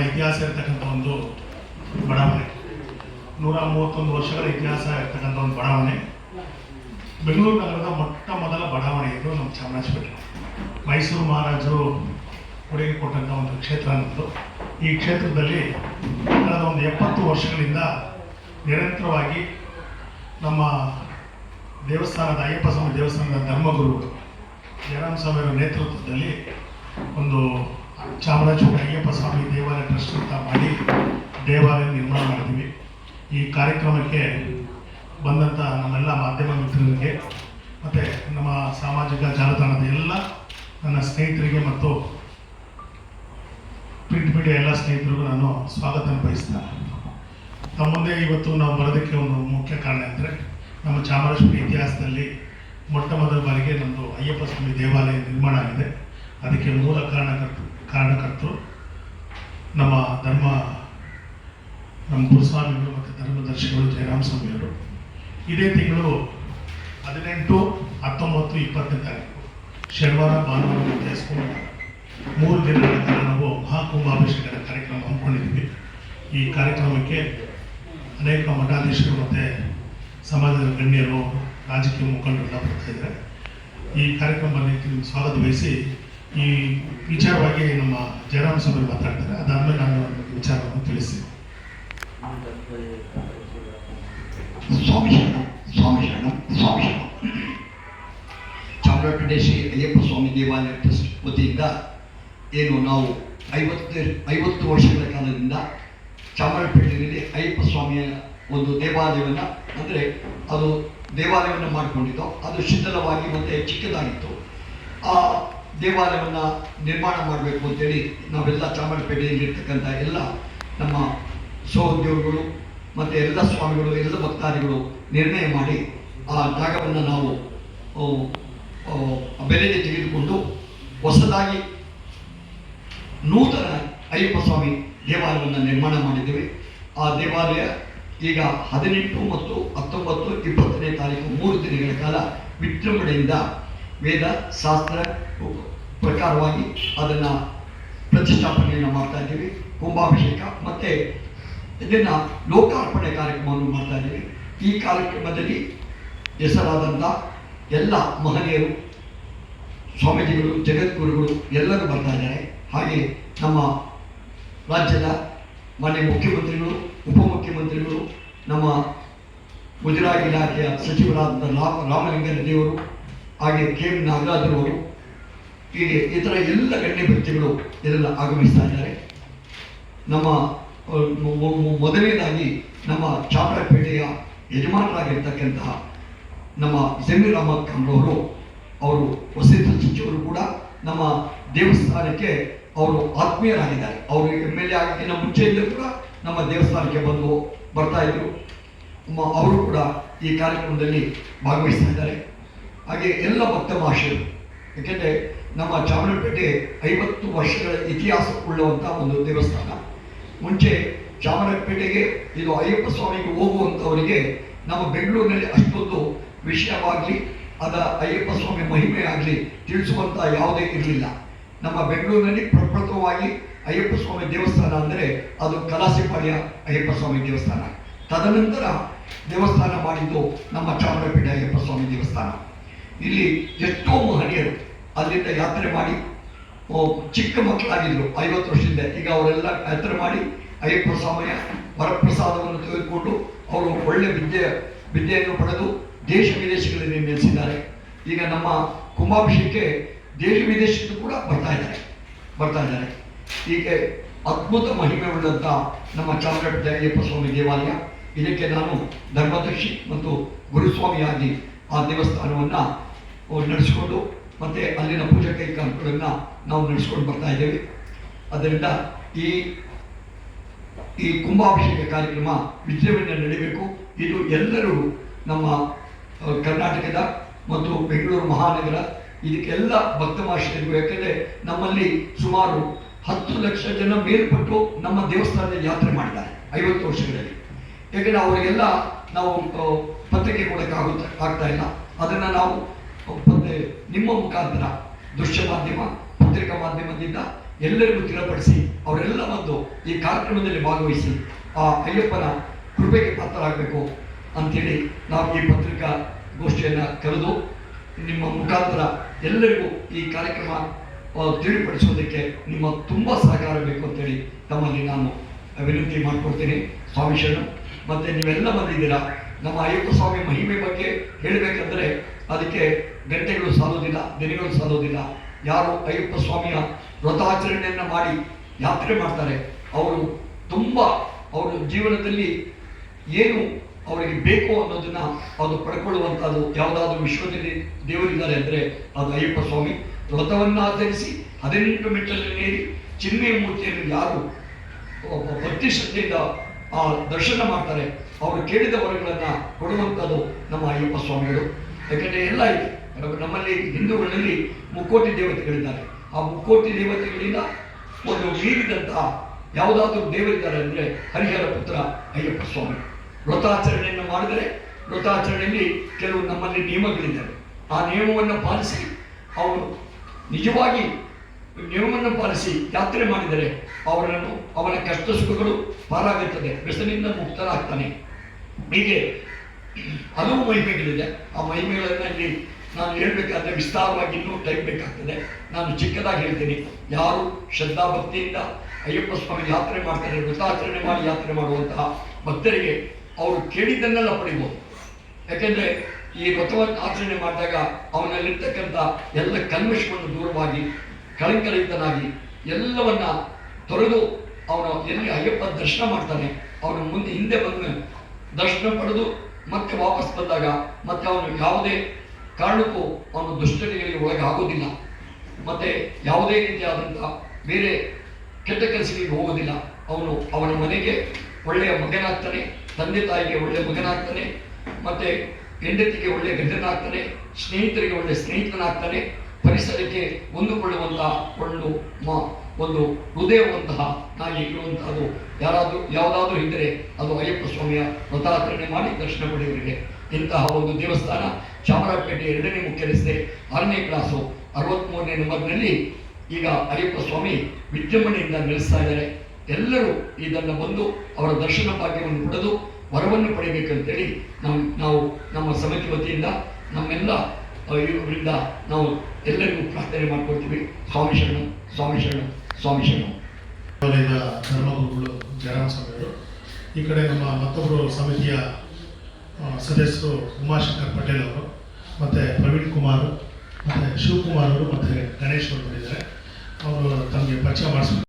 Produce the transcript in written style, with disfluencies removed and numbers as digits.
ಇತಿಹಾಸ ಇರತಕ್ಕಂಥ ಒಂದು ಬಡಾವಣೆ, 131 ವರ್ಷಗಳ ಇತಿಹಾಸ ಇರ್ತಕ್ಕಂಥ ಒಂದು ಬಡಾವಣೆ. ಬೆಂಗಳೂರು ನಗರದ ಮೊಟ್ಟ ಮೊದಲ ಬಡಾವಣೆ ಇದು ನಮ್ಮ ಚಾಮರಾಜಪೇಟೆ. ಮೈಸೂರು ಮಹಾರಾಜರು ಕೊಡುಗೆ ಕೊಟ್ಟಂಥ ಒಂದು ಕ್ಷೇತ್ರ ನಮ್ಮದು. ಈ ಕ್ಷೇತ್ರದಲ್ಲಿ ಕಳೆದ ಒಂದು 70 ವರ್ಷಗಳಿಂದ ನಿರಂತರವಾಗಿ ನಮ್ಮ ದೇವಸ್ಥಾನದ ಅಯ್ಯಪ್ಪ ಸ್ವಾಮಿ ದೇವಸ್ಥಾನದ ಧರ್ಮಗುರುಗಳು ಜಯರಾಮ್ ಸ್ವಾಮಿಯವರ ನೇತೃತ್ವದಲ್ಲಿ ಒಂದು ಚಾಮರಾಜಪೇಟೆ ಅಯ್ಯಪ್ಪ ಸ್ವಾಮಿ ದೇವಾಲಯ ಟ್ರಸ್ಟ್ ಅಂತ ಮಾಡಿ ದೇವಾಲಯ ನಿರ್ಮಾಣ ಮಾಡಿದ್ವಿ. ಈ ಕಾರ್ಯಕ್ರಮಕ್ಕೆ ಬಂದಂಥ ನಮ್ಮೆಲ್ಲ ಮಾಧ್ಯಮ ಮಿತ್ರರಿಗೆ ಮತ್ತು ನಮ್ಮ ಸಾಮಾಜಿಕ ಜಾಲತಾಣದ ಎಲ್ಲ ನನ್ನ ಸ್ನೇಹಿತರಿಗೆ ಮತ್ತು ಪ್ರಿಂಟ್ ಮೀಡಿಯಾ ಎಲ್ಲ ಸ್ನೇಹಿತರಿಗೂ ನಾನು ಸ್ವಾಗತ ಬಯಸ್ತೇನೆ. ನಮ್ಮ ಮುಂದೆ ಇವತ್ತು ನಾವು ಬರೋದಕ್ಕೆ ಒಂದು ಮುಖ್ಯ ಕಾರಣ ಅಂದರೆ ನಮ್ಮ ಚಾಮರಾಜಪೇಟೆ ಇತಿಹಾಸದಲ್ಲಿ ಮೊಟ್ಟ ಮೊದಲ ಬಾರಿಗೆ ನಮ್ಮದು ಅಯ್ಯಪ್ಪ ಸ್ವಾಮಿ ದೇವಾಲಯ ನಿರ್ಮಾಣ ಆಗಿದೆ. ಅದಕ್ಕೆ ಮೂಲ ಕಾರಣಕರ್ತರು ನಮ್ಮ ಗುರುಸ್ವಾಮಿಗಳು ಮತ್ತು ಧರ್ಮದರ್ಶಿಗಳು ಜಯರಾಮ್ ಸ್ವಾಮಿಯವರು. ಇದೇ ತಿಂಗಳು 18, 19, 20ನೇ ತಾರೀಕು ಶನಿವಾರ, ಭಾನುವಾರ ಮತ್ತು ಸೋಮವಾರ 3 ದಿನಗಳ ಕಾಲ ನಾವು ಮಹಾಕುಂಭಾಭಿಷೇಕದ ಕಾರ್ಯಕ್ರಮ ಹಮ್ಮಿಕೊಂಡಿದ್ದೀವಿ. ಈ ಕಾರ್ಯಕ್ರಮಕ್ಕೆ ಅನೇಕ ಮಠಾಧೀಶರು ಮತ್ತು ಸಮಾಜದ ಗಣ್ಯರು, ರಾಜಕೀಯ ಮುಖಂಡರೆಲ್ಲ ಬರ್ತಾ ಇದ್ದಾರೆ. ಈ ಕಾರ್ಯಕ್ರಮ ಬರಲಿಕ್ಕೆ ನಿಮ್ಗೆ ಸ್ವಾಗತ ಬಯಸಿ ಈ ವಿಚಾರವಾಗಿ ನಮ್ಮ ಜಯರಾಮ್ ಸ್ವಾಮಿ ಮಾತಾಡ್ತಾರೆ. ಅದಾದಮೇಲೆ ನಾನು ವಿಚಾರವನ್ನು ತಿಳಿಸ್ತೀನಿ. ಸ್ವಾಮಿ ಶರಣ. ಚಾಮರಾಜಪೇಟೆ ಶ್ರೀ ಅಯ್ಯಪ್ಪ ಸ್ವಾಮಿ ದೇವಾಲಯ ಟ್ರಸ್ಟ್ ವತಿಯಿಂದ ಏನು ನಾವು 50 ವರ್ಷಗಳ ಕಾಲದಿಂದ ಚಾಮರಾಜಪೇಟೆಯಲ್ಲಿ ಅಯ್ಯಪ್ಪ ಸ್ವಾಮಿಯ ಒಂದು ದೇವಾಲಯವನ್ನು, ಅಂದರೆ ಅದು ದೇವಾಲಯವನ್ನು ಮಾಡಿಕೊಂಡಿದ್ದು. ಅದು ಶಿಥಿಲವಾಗಿ ಮತ್ತು ಚಿಕ್ಕದಾಗಿತ್ತು. ಆ ದೇವಾಲಯವನ್ನು ನಿರ್ಮಾಣ ಮಾಡಬೇಕು ಅಂತೇಳಿ ನಾವೆಲ್ಲ ಚಾಮರಾಜಪೇಟೆಯಲ್ಲಿರ್ತಕ್ಕಂಥ ಎಲ್ಲ ನಮ್ಮ ಸಹೋದ್ಯೋಗಿಗಳು ಮತ್ತು ಎಲ್ಲ ಸ್ವಾಮಿಗಳು, ಎಲ್ಲ ಭಕ್ತಾದಿಗಳು ನಿರ್ಣಯ ಮಾಡಿ ಆ ಜಾಗವನ್ನು ನಾವು ಬೆಲೆಗೆ ತೆಗೆದುಕೊಂಡು ಹೊಸದಾಗಿ ನೂತನ ಅಯ್ಯಪ್ಪ ಸ್ವಾಮಿ ದೇವಾಲಯವನ್ನು ನಿರ್ಮಾಣ ಮಾಡಿದ್ದೇವೆ. ಆ ದೇವಾಲಯ ಈಗ 18 ಮತ್ತು 19, 20ನೇ ತಾರೀಕು 3 ದಿನಗಳ ಕಾಲ ವಿಜೃಂಭಣೆಯಿಂದ ವೇದ ಶಾಸ್ತ್ರ ಪ್ರಕಾರವಾಗಿ ಅದನ್ನು ಪ್ರತಿಷ್ಠಾಪನೆಯನ್ನು ಮಾಡ್ತಾ ಇದ್ದೀವಿ. ಕುಂಭಾಭಿಷೇಕ ಮತ್ತು ಇದನ್ನು ಲೋಕಾರ್ಪಣೆ ಕಾರ್ಯಕ್ರಮವನ್ನು ಮಾಡ್ತಾ ಇದ್ದೀವಿ. ಈ ಕಾರ್ಯಕ್ರಮದಲ್ಲಿ ಹೆಸರಾದಂಥ ಎಲ್ಲ ಮಹನೀಯರು, ಸ್ವಾಮೀಜಿಗಳು, ಜಗದ್ಗುರುಗಳು ಎಲ್ಲರೂ ಬರ್ತಾ ಇದ್ದಾರೆ. ಹಾಗೆ ನಮ್ಮ ರಾಜ್ಯದ ಮಾನ್ಯ ಮುಖ್ಯಮಂತ್ರಿಗಳು, ಉಪಮುಖ್ಯಮಂತ್ರಿಗಳು, ನಮ್ಮ ಮುಜರಾಯಿ ಇಲಾಖೆಯ ಸಚಿವರಾದ ರಾಮಲಿಂಗಾರೆಡ್ಡಿಯವರು, ಹಾಗೆ ಕೆ ಎಂ ನಾಗರಾಜರವರು, ಹೀಗೆ ಇತರ ಎಲ್ಲ ಗಣ್ಯ ವ್ಯಕ್ತಿಗಳು ಇದೆಲ್ಲ ಆಗಮಿಸ್ತಾ ಇದ್ದಾರೆ. ನಮ್ಮ ಮೊದಲನೇದಾಗಿ ನಮ್ಮ ಚಾಮರಾಜಪೇಟೆಯ ಯಜಮಾನರಾಗಿರ್ತಕ್ಕಂತಹ ನಮ್ಮ ಜಮೀರ್ ಅಹಮದ್ ಖಾನ್ರವರು, ಅವರು ವಸತಿ ಸಚಿವರು ಕೂಡ ನಮ್ಮ ದೇವಸ್ಥಾನಕ್ಕೆ ಅವರು ಆತ್ಮೀಯರಾಗಿದ್ದಾರೆ. ಅವರು MLA ಆಗಿನ ಮುಂಚೆಯಿಂದ ಕೂಡ ನಮ್ಮ ದೇವಸ್ಥಾನಕ್ಕೆ ಬರ್ತಾ ಇದ್ರು. ಅವರು ಕೂಡ ಈ ಕಾರ್ಯಕ್ರಮದಲ್ಲಿ ಭಾಗವಹಿಸ್ತಾ ಇದ್ದಾರೆ. ಹಾಗೆ ಎಲ್ಲ ಭಕ್ತ ಮಹಾಶಯರು, ಏಕೆಂದರೆ ನಮ್ಮ ಚಾಮರಾಜಪೇಟೆ 50 ವರ್ಷಗಳ ಇತಿಹಾಸ ಉಳ್ಳುವಂಥ ಒಂದು ದೇವಸ್ಥಾನ. ಮುಂಚೆ ಚಾಮರಾಜಪೇಟೆಗೆ ಇದು ಅಯ್ಯಪ್ಪ ಸ್ವಾಮಿಗೆ ಹೋಗುವಂಥವರಿಗೆ ನಮ್ಮ ಬೆಂಗಳೂರಿನಲ್ಲಿ ಅಷ್ಟೊಂದು ವಿಷಯವಾಗಲಿ ಅದ ಅಯ್ಯಪ್ಪ ಸ್ವಾಮಿ ಮಹಿಮೆ ಆಗಲಿ ತಿಳಿಸುವಂಥ ಯಾವುದೇ ಇರಲಿಲ್ಲ. ನಮ್ಮ ಬೆಂಗಳೂರಿನಲ್ಲಿ ಪ್ರಪ್ರಥಮವಾಗಿ ಅಯ್ಯಪ್ಪ ಸ್ವಾಮಿ ದೇವಸ್ಥಾನ ಅಂದರೆ ಅದು ಕಲಾಸಿಪಾಳ್ಯ ಅಯ್ಯಪ್ಪ ಸ್ವಾಮಿ ದೇವಸ್ಥಾನ. ತದನಂತರ ದೇವಸ್ಥಾನ ಮಾಡಿದ್ದು ನಮ್ಮ ಚಾಮರಾಜಪೇಟೆ ಅಯ್ಯಪ್ಪ ಸ್ವಾಮಿ ದೇವಸ್ಥಾನ. ಇಲ್ಲಿ ಎಷ್ಟೋ ಮಹನೀಯರು ಅಲ್ಲಿಂದ ಯಾತ್ರೆ ಮಾಡಿ, ಚಿಕ್ಕ ಮಕ್ಕಳಾಗಿದ್ದರು 50 ವರ್ಷದಿಂದ, ಈಗ ಅವರೆಲ್ಲ ಯಾತ್ರೆ ಮಾಡಿ ಅಯ್ಯಪ್ಪ ಸ್ವಾಮಿಯ ವರಪ್ರಸಾದವನ್ನು ತೆಗೆದುಕೊಂಡು ಅವರು ಒಳ್ಳೆ ವಿದ್ಯೆಯನ್ನು ಪಡೆದು ದೇಶ ವಿದೇಶಗಳಲ್ಲಿ ನೆಲೆಸಿದ್ದಾರೆ. ಈಗ ನಮ್ಮ ಕುಂಭಾಭಿಷೇಕಕ್ಕೆ ದೇಶ ವಿದೇಶಕ್ಕೂ ಕೂಡ ಬರ್ತಾ ಇದ್ದಾರೆ. ಹೀಗೆ ಅದ್ಭುತ ಮಹಿಮೆ ಉಳ್ಳಂಥ ನಮ್ಮ ಚಾಮರಾಜಪೇಟೆ ಅಯ್ಯಪ್ಪ ಸ್ವಾಮಿ ದೇವಾಲಯ. ಇದಕ್ಕೆ ನಾನು ಧರ್ಮದರ್ಶಿ ಮತ್ತು ಗುರುಸ್ವಾಮಿಯಾಗಿ ಆ ದೇವಸ್ಥಾನವನ್ನು ನಡೆಸಿಕೊಂಡು ಮತ್ತು ಅಲ್ಲಿನ ಪೂಜಾ ಕೈಕಾಲುಗಳನ್ನು ನಾವು ನಡೆಸ್ಕೊಂಡು ಬರ್ತಾ ಇದ್ದೇವೆ. ಅದರಿಂದ ಈ ಕುಂಭಾಭಿಷೇಕ ಕಾರ್ಯಕ್ರಮ ವಿಜೃಂಭಣೆ ನಡೀಬೇಕು. ಇದು ಎಲ್ಲರೂ ನಮ್ಮ ಕರ್ನಾಟಕದ ಮತ್ತು ಬೆಂಗಳೂರು ಮಹಾನಗರ ಇದಕ್ಕೆಲ್ಲ ಭಕ್ತ ಮಹಾಶಯರಿಗೂ, ಯಾಕೆಂದರೆ ನಮ್ಮಲ್ಲಿ ಸುಮಾರು 10 ಲಕ್ಷ ಜನ ಮೇಲ್ಪಟ್ಟು ನಮ್ಮ ದೇವಸ್ಥಾನದಲ್ಲಿ ಯಾತ್ರೆ ಮಾಡಿದ್ದಾರೆ 50 ವರ್ಷಗಳಲ್ಲಿ. ಯಾಕೆಂದರೆ ಅವರಿಗೆಲ್ಲ ನಾವು ಪತ್ರಿಕೆ ಆಗ್ತಾ ಇಲ್ಲ. ಅದನ್ನು ನಾವು ನಿಮ್ಮ ಮುಖಾಂತರ ದೃಶ್ಯ ಮಾಧ್ಯಮ, ಪತ್ರಿಕಾ ಮಾಧ್ಯಮದಿಂದ ಎಲ್ಲರಿಗೂ ತಿಳಿಪಡಿಸಿ ಅವರೆಲ್ಲ ಬಂದು ಈ ಕಾರ್ಯಕ್ರಮದಲ್ಲಿ ಭಾಗವಹಿಸಿ ಆ ಅಯ್ಯಪ್ಪನ ಕೃಪೆಗೆ ಪಾತ್ರರಾಗಬೇಕು ಅಂಥೇಳಿ ನಾವು ಈ ಪತ್ರಿಕಾಗೋಷ್ಠಿಯನ್ನು ಕರೆದು ನಿಮ್ಮ ಮುಖಾಂತರ ಎಲ್ಲರಿಗೂ ಈ ಕಾರ್ಯಕ್ರಮ ತಿಳಿಪಡಿಸೋದಕ್ಕೆ ನಿಮ್ಮ ತುಂಬ ಸಹಕಾರ ಬೇಕು ಅಂತೇಳಿ ತಮ್ಮಲ್ಲಿ ನಾನು ವಿನಂತಿ ಮಾಡಿಕೊಡ್ತೀನಿ. ಸ್ವಾಮಿ ಶರಣು. ಮತ್ತು ನೀವೆಲ್ಲ ಬಂದಿದ್ದೀರಾ. ನಮ್ಮ ಅಯ್ಯಪ್ಪ ಸ್ವಾಮಿ ಮಹಿಮೆ ಬಗ್ಗೆ ಹೇಳಬೇಕಂದ್ರೆ ಅದಕ್ಕೆ ಗಂಟೆಗಳು ಸಾಲೋದಿಲ್ಲ, ದಿನಗಳು ಸಾಲೋದಿಲ್ಲ. ಯಾರು ಅಯ್ಯಪ್ಪ ಸ್ವಾಮಿಯ ವ್ರತಾಚರಣೆಯನ್ನು ಮಾಡಿ ಯಾತ್ರೆ ಮಾಡ್ತಾರೆ ಅವರು ತುಂಬ ಅವರ ಜೀವನದಲ್ಲಿ ಏನು ಅವರಿಗೆ ಬೇಕು ಅನ್ನೋದನ್ನು ಅದು ಪಡ್ಕೊಳ್ಳುವಂಥದ್ದು ಯಾವುದಾದ್ರೂ ವಿಶ್ವದಲ್ಲಿ ದೇವರಿದ್ದಾರೆ ಅಂದರೆ ಅದು ಅಯ್ಯಪ್ಪ ಸ್ವಾಮಿ. ವ್ರತವನ್ನು ಆಚರಿಸಿ 18 ಮೆಟ್ಟಲನ್ನೇರಿ ಚಿನ್ಮೆಯ ಮೂರ್ತಿಯನ್ನು ಯಾರು ಭಕ್ತಿ ಶ್ರದ್ಧೆಯಿಂದ ಆ ದರ್ಶನ ಮಾಡ್ತಾರೆ ಅವರು ಕೇಳಿದ ವರಗಳನ್ನು ಕೊಡುವಂಥದ್ದು ನಮ್ಮ ಅಯ್ಯಪ್ಪ ಸ್ವಾಮಿಗಳು. ಯಾಕೆಂದರೆ ಎಲ್ಲ ಇದೆ ನಮ್ಮಲ್ಲಿ ಹಿಂದೂಗಳಲ್ಲಿ ಮುಕ್ಕೋಟಿ ದೇವತೆಗಳಿದ್ದಾರೆ. ಆ ಮುಕ್ಕೋಟಿ ದೇವತೆಗಳಿಂದ ಒಂದು ಮೀರಿದಂತಹ ಯಾವುದಾದ್ರೂ ದೇವರಿದ್ದಾರೆ ಅಂದರೆ ಹರಿಹರ ಪುತ್ರ ಅಯ್ಯಪ್ಪ ಸ್ವಾಮಿ. ವ್ರತಾಚರಣೆಯನ್ನು ಮಾಡಿದರೆ ವ್ರತಾಚರಣೆಯಲ್ಲಿ ಕೆಲವು ನಮ್ಮಲ್ಲಿ ನಿಯಮಗಳಿದ್ದಾವೆ. ಆ ನಿಯಮವನ್ನು ಪಾಲಿಸಿ ಅವರು ನಿಜವಾಗಿ ನಿಯಮವನ್ನು ಪಾಲಿಸಿ ಯಾತ್ರೆ ಮಾಡಿದರೆ ಅವನ ಕಷ್ಟ ಸುಖಗಳು ಪಾರಾಗುತ್ತದೆ, ವ್ಯಸನಿಂದ ಮುಕ್ತರಾಗ್ತಾನೆ. ಹೀಗೆ ಹಲವು ಮಹಿಮೆಗಳಿದೆ. ಆ ಮಹಿಮೆಗಳನ್ನು ಇಲ್ಲಿ ನಾನು ಹೇಳಬೇಕಾದ್ರೆ ವಿಸ್ತಾರವಾಗಿ ಇನ್ನೂ ಟೈಮ್ ಬೇಕಾಗ್ತದೆ. ನಾನು ಚಿಕ್ಕದಾಗಿ ಹೇಳ್ತೀನಿ. ಯಾರು ಶ್ರದ್ಧಾಭಕ್ತಿಯಿಂದ ಅಯ್ಯಪ್ಪ ಸ್ವಾಮಿ ಯಾತ್ರೆ ಮಾಡ್ತಾರೆ, ವ್ರತಾಚರಣೆ ಮಾಡಿ ಯಾತ್ರೆ ಮಾಡುವಂತಹ ಭಕ್ತರಿಗೆ ಅವರು ಕೇಳಿದ್ದನ್ನೆಲ್ಲ ಪಡಿಬೋದು. ಯಾಕೆಂದರೆ ಈ ವ್ರತವನ್ನು ಆಚರಣೆ ಮಾಡಿದಾಗ ಅವನಲ್ಲಿರ್ತಕ್ಕಂಥ ಎಲ್ಲ ಕಲ್ಮಶವನ್ನು ದೂರವಾಗಿ ಕಳಂಕರಹಿತನಾಗಿ ಎಲ್ಲವನ್ನ ತೊರೆದು ಅವನು ಎಲ್ಲಿ ಅಯ್ಯಪ್ಪ ದರ್ಶನ ಮಾಡ್ತಾನೆ ಅವನು ಮುಂದೆ ಹಿಂದೆ ಬಂದು ದರ್ಶನ ಪಡೆದು ಮತ್ತೆ ವಾಪಸ್ ಬಂದಾಗ ಮತ್ತೆ ಅವನು ಯಾವುದೇ ಕಾರಣಕ್ಕೂ ಅವನು ದುಷ್ಟತೆಗಳಿಗೆ ಒಳಗಾಗೋದಿಲ್ಲ, ಮತ್ತೆ ಯಾವುದೇ ರೀತಿಯಾದಂಥ ಬೇರೆ ಕೆಟ್ಟ ಕೆಲಸಗಳಿಗೆ ಹೋಗೋದಿಲ್ಲ. ಅವನ ಮನೆಗೆ ಒಳ್ಳೆಯ ಮಗನಾಗ್ತಾನೆ, ತಂದೆ ತಾಯಿಗೆ ಒಳ್ಳೆಯ ಮಗನಾಗ್ತಾನೆ, ಮತ್ತೆ ಹೆಂಡತಿಗೆ ಒಳ್ಳೆಯ ಗಂಡನಾಗ್ತಾನೆ, ಸ್ನೇಹಿತರಿಗೆ ಒಳ್ಳೆಯ ಸ್ನೇಹಿತನಾಗ್ತಾನೆ, ಪರಿಸರಕ್ಕೆ ಹೊಂದಿಕೊಳ್ಳುವಂತಹ ಒಂದು ಹೃದಯವಂತಹ ನಾಗಿ ಇರುವಂತಹದ್ದು ಯಾವುದಾದ್ರೂ ಇದ್ದರೆ ಅದು ಅಯ್ಯಪ್ಪ ಸ್ವಾಮಿಯ ವ್ರತಾಚರಣೆ ಮಾಡಿ ದರ್ಶನ ಪಡೆಯುವರಿಗೆ. ಇಂತಹ ಒಂದು ದೇವಸ್ಥಾನ ಚಾಮರಾಜಪೇಟೆ 2ನೇ ಮುಖ್ಯ ರಸ್ತೆ 6ನೇ ಕ್ಲಾಸು 63ನೇ ನಂಬರ್ನಲ್ಲಿ ಈಗ ಅಯ್ಯಪ್ಪ ಸ್ವಾಮಿ ವಿಜೃಂಭಣೆಯಿಂದ ನೆಲೆಸ್ತಾ ಇದ್ದಾರೆ. ಎಲ್ಲರೂ ಇದನ್ನು ಬಂದು ಅವರ ದರ್ಶನ ಭಾಗ್ಯವನ್ನು ಪಡೆದು ವರವನ್ನು ಪಡೆಯಬೇಕಂತೇಳಿ ನಾವು ನಮ್ಮ ಸಮಿತಿ ವತಿಯಿಂದ ನಮ್ಮೆಲ್ಲ ಇವರಿಂದ ನಾವು ಎಲ್ಲರಿಗೂ ಪ್ರಾರ್ಥನೆ ಮಾಡ್ಕೊಳ್ತೀವಿ. ಸ್ವಾಮಿ ಶರಣ, ಸ್ವಾಮಿ ಶರಣ, ಸ್ವಾಮಿ ಶರಣ. ಧರ್ಮಗುರುಗಳು ಜಯರಾಮ್ ಸ್ವಾಮಿಯವರು, ಈ ಕಡೆ ನಮ್ಮ ಮತ್ತೊಬ್ಬರು ಸಮಿತಿಯ ಸದಸ್ಯರು ಉಮಾಶಂಕರ್ ಪಟೇಲ್ ಅವರು, ಮತ್ತು ಪ್ರವೀಣ್ ಕುಮಾರ್, ಮತ್ತು ಶಿವಕುಮಾರ್ ಅವರು, ಮತ್ತು ಗಣೇಶ್ ಅವರು ಬಂದಿದ್ದಾರೆ. ಅವರು ತಮಗೆ ಪರಿಚಯ ಮಾಡಿಸ್ಬೇಕು.